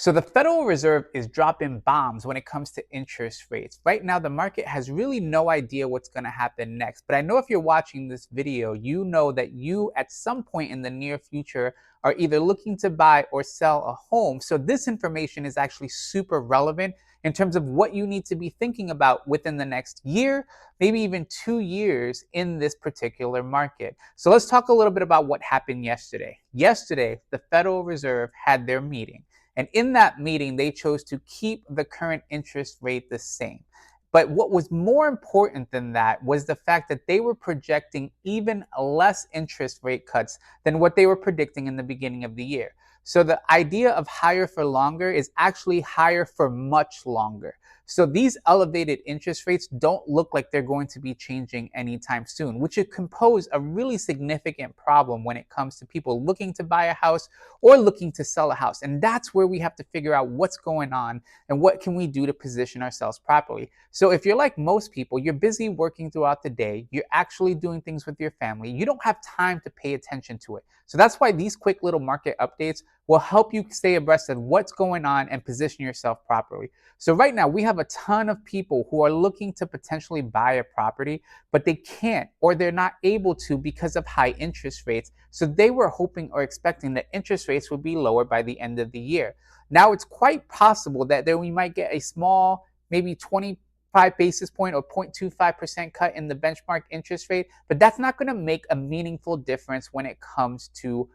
So the Federal Reserve is dropping bombs when it comes to interest rates. Right now, the market has really no idea what's going to happen next. But I know if you're watching this video, you know that you at some point in the near future are either looking to buy or sell a home. So this information is actually super relevant in terms of what you need to be thinking about within the next year, maybe even 2 years in this particular market. So let's talk a little bit about what happened yesterday. Yesterday, the Federal Reserve had their meeting. And in that meeting, they chose to keep the current interest rate the same. But what was more important than that was the fact that they were projecting even less interest rate cuts than what they were predicting in the beginning of the year. So the idea of higher for longer is actually higher for much longer. So these elevated interest rates don't look like they're going to be changing anytime soon, which could pose a really significant problem when it comes to people looking to buy a house or looking to sell a house. And that's where we have to figure out what's going on and what can we do to position ourselves properly. So if you're like most people, you're busy working throughout the day, you're actually doing things with your family, you don't have time to pay attention to it. So that's why these quick little market updates will help you stay abreast of what's going on and position yourself properly. So right now we have a ton of people who are looking to potentially buy a property, but they can't or they're not able to because of high interest rates. So they were hoping or expecting that interest rates would be lower by the end of the year. Now it's quite possible that we might get a small, maybe 25 basis point or 0.25% cut in the benchmark interest rate, but that's not going to make a meaningful difference when it comes to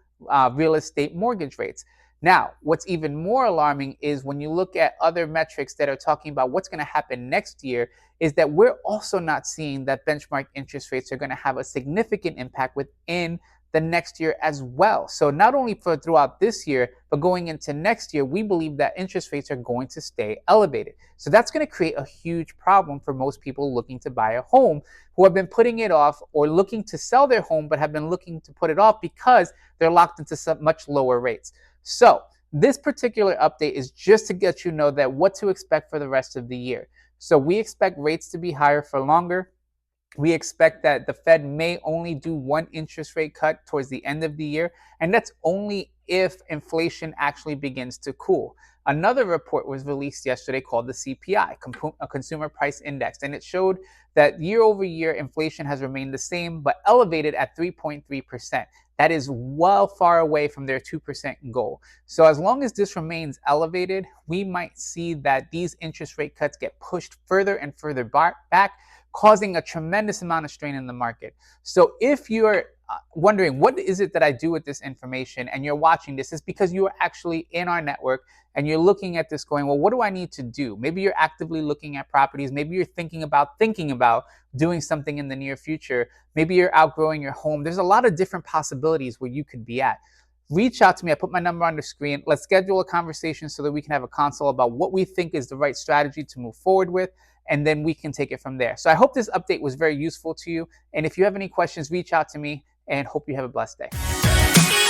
real estate mortgage rates. Now, what's even more alarming is when you look at other metrics that are talking about what's going to happen next year, is that we're also not seeing that benchmark interest rates are going to have a significant impact within the next year as well. So not only for throughout this year, but going into next year, we believe that interest rates are going to stay elevated. So that's going to create a huge problem for most people looking to buy a home who have been putting it off, or looking to sell their home but have been looking to put it off because they're locked into some much lower rates. So this particular update is just to get you know that what to expect for the rest of the year. So we expect rates to be higher for longer. We expect that the Fed may only do one interest rate cut towards the end of the year, and that's only if inflation actually begins to cool. Another report was released yesterday called the CPI, a Consumer Price Index, and it showed that year over year inflation has remained the same but elevated at 3.3%. That is well far away from their 2% goal. So as long as this remains elevated, we might see that these interest rate cuts get pushed further and further back, causing a tremendous amount of strain in the market. So if you're wondering what is it that I do with this information and you're watching this, is because you are actually in our network and you're looking at this going, well, what do I need to do? Maybe you're actively looking at properties. Maybe you're thinking about doing something in the near future. Maybe you're outgrowing your home. There's a lot of different possibilities where you could be at. Reach out to me. I put my number on the screen. Let's schedule a conversation so that we can have a consult about what we think is the right strategy to move forward with, and then we can take it from there. So I hope this update was very useful to you. And if you have any questions, reach out to me, and hope you have a blessed day.